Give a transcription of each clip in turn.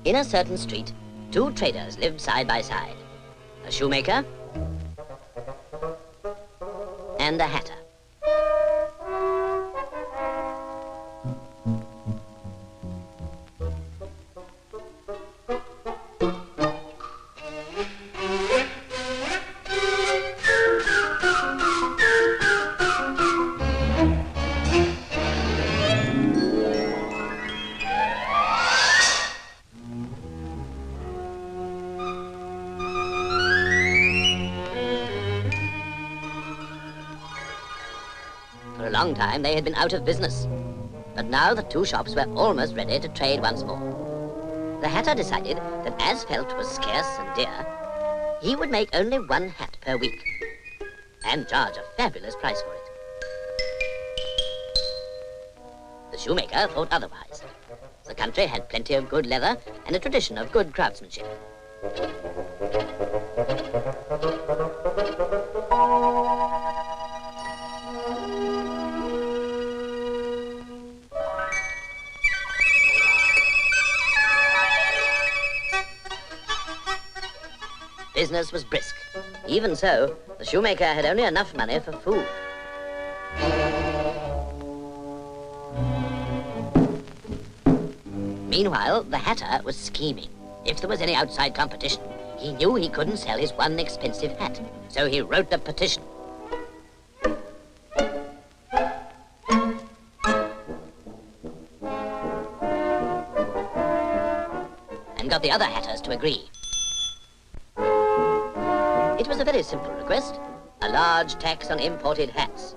In a certain street, two traders lived side by side. A shoemaker and a hatter. For a long time they had been out of business, but now the two shops were almost ready to trade once more. The hatter decided that as felt was scarce and dear, he would make only one hat per week and charge a fabulous price for it. The shoemaker thought otherwise. The country had plenty of good leather and a tradition of good craftsmanship. Business was brisk. Even so, the shoemaker had only enough money for food. Meanwhile, the hatter was scheming. If there was any outside competition, he knew he couldn't sell his one expensive hat. So he wrote a petition. And got the other hatters to agree. It was a very simple request, a large tax on imported hats,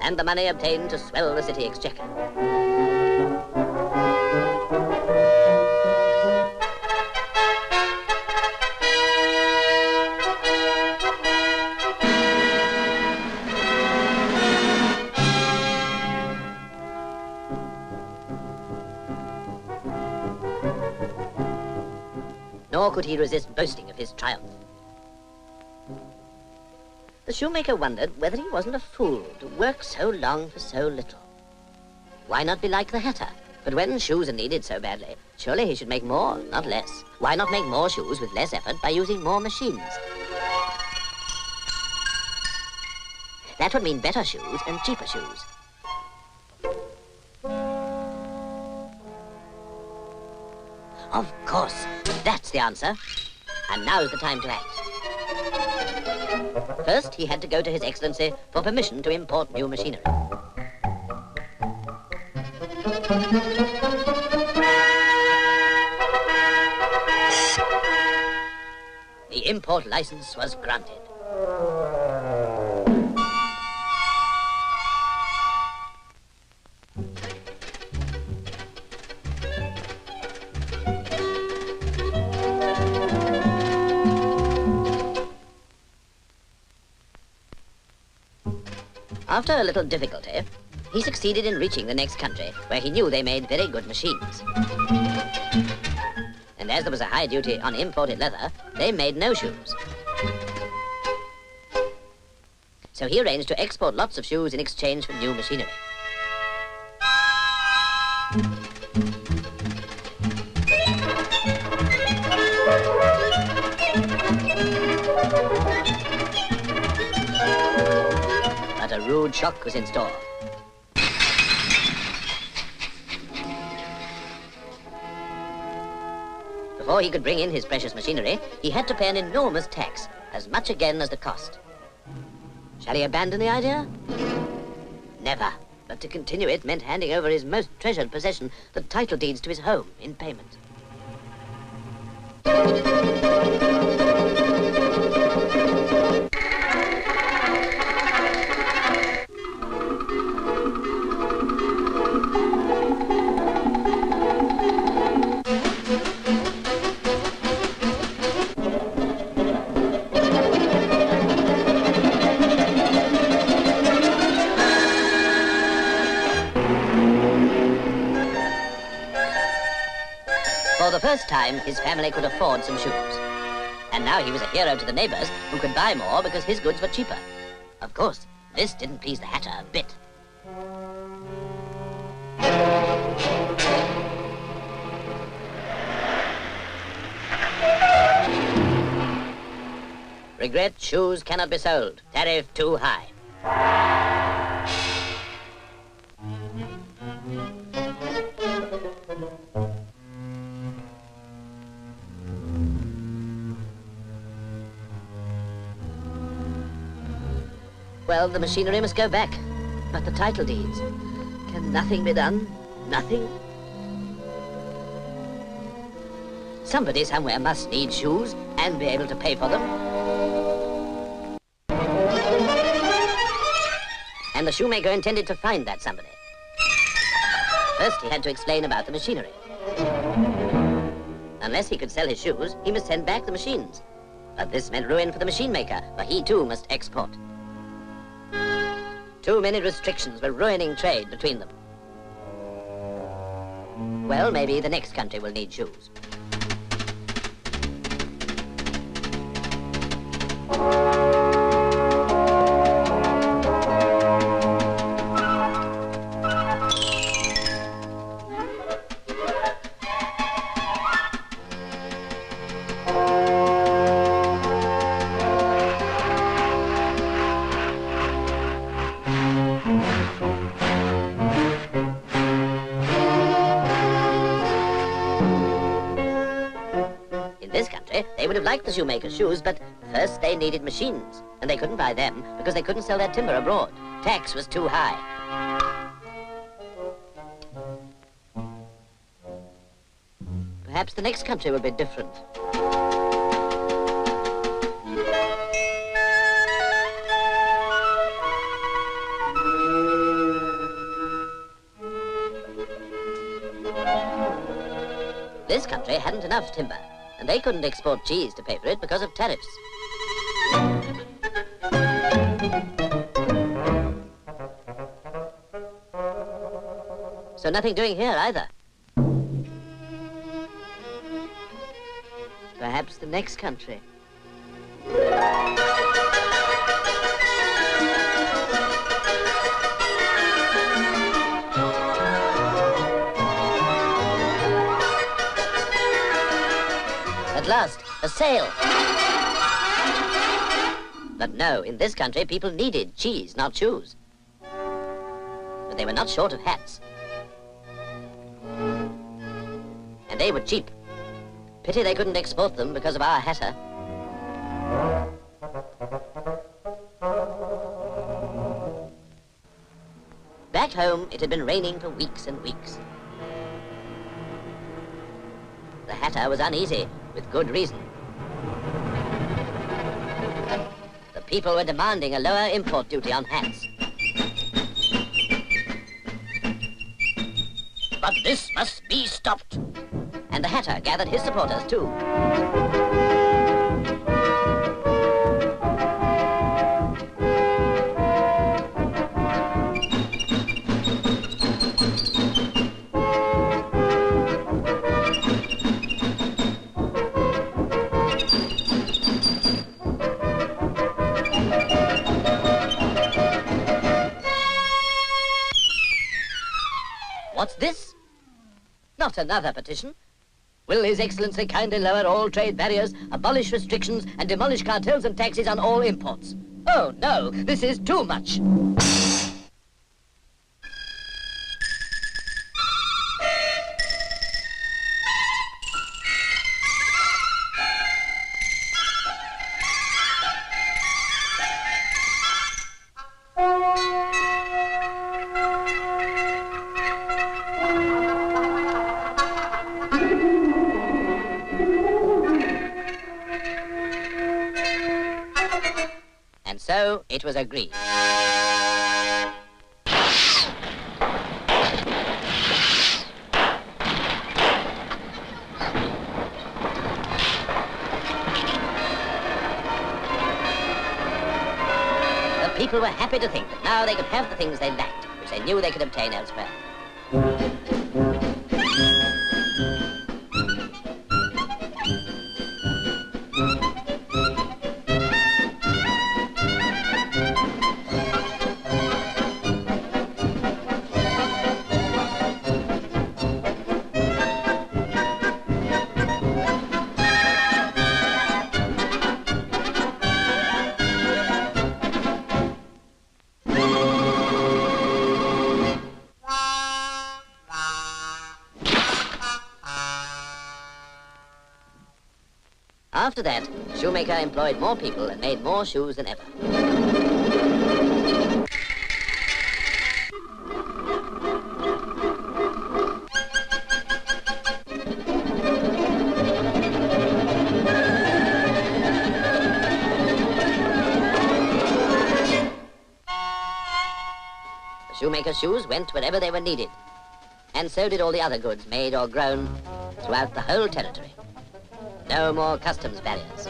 and the money obtained to swell the city exchequer. Nor could he resist boasting of his triumph. The shoemaker wondered whether he wasn't a fool to work so long for so little. Why not be like the hatter? But when shoes are needed so badly, surely he should make more, not less. Why not make more shoes with less effort by using more machines? That would mean better shoes and cheaper shoes. Of course, that's the answer. And now's the time to act. First, he had to go to His Excellency for permission to import new machinery. The import license was granted. After a little difficulty, he succeeded in reaching the next country, where he knew they made very good machines. And as there was a high duty on imported leather, they made no shoes. So he arranged to export lots of shoes in exchange for new machinery. But a rude shock was in store. Before he could bring in his precious machinery, he had to pay an enormous tax, as much again as the cost. Shall he abandon the idea? Never. But to continue it meant handing over his most treasured possession, the title deeds to his home, in payment. For the first time, his family could afford some shoes. And now he was a hero to the neighbors who could buy more because his goods were cheaper. Of course, this didn't please the hatter a bit. Regret, shoes cannot be sold. Tariff too high. Well, the machinery must go back. But the title deeds. Can nothing be done? Nothing? Somebody somewhere must need shoes and be able to pay for them. And the shoemaker intended to find that somebody. First, he had to explain about the machinery. Unless he could sell his shoes, he must send back the machines. But this meant ruin for the machine maker, for he too must export. Too many restrictions were ruining trade between them. Well, maybe the next country will need shoes. They would have liked the shoemaker's shoes, but first they needed machines, and they couldn't buy them because they couldn't sell their timber abroad. Tax was too high. Perhaps the next country will be different. This country hadn't enough timber, and they couldn't export cheese to pay for it because of tariffs. So nothing doing here either. Perhaps the next country. At last, a sale. But no, in this country, people needed cheese, not shoes. But they were not short of hats. And they were cheap. Pity they couldn't export them because of our hatter. Back home, it had been raining for weeks and weeks. The hatter was uneasy, with good reason. The people were demanding a lower import duty on hats. But this must be stopped. And the hatter gathered his supporters too. What's this? Not another petition. Will His Excellency kindly lower all trade barriers, abolish restrictions, and demolish cartels and taxes on all imports? Oh, no, this is too much. And so it was agreed. The people were happy to think that now they could have the things they lacked, which they knew they could obtain elsewhere. After that, Shoemaker employed more people and made more shoes than ever. The shoemaker's shoes went wherever they were needed, and so did all the other goods made or grown throughout the whole territory. No more customs barriers.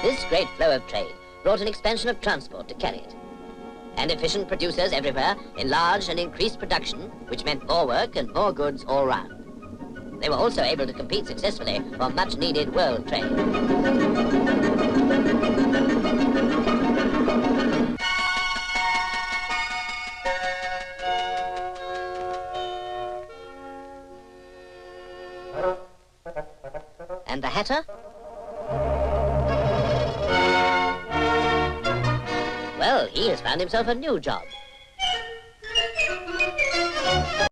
This great flow of trade brought an expansion of transport to carry it. And efficient producers everywhere enlarged and increased production, which meant more work and more goods all round. They were also able to compete successfully for much-needed world trade. And the hatter? Well, he has found himself a new job.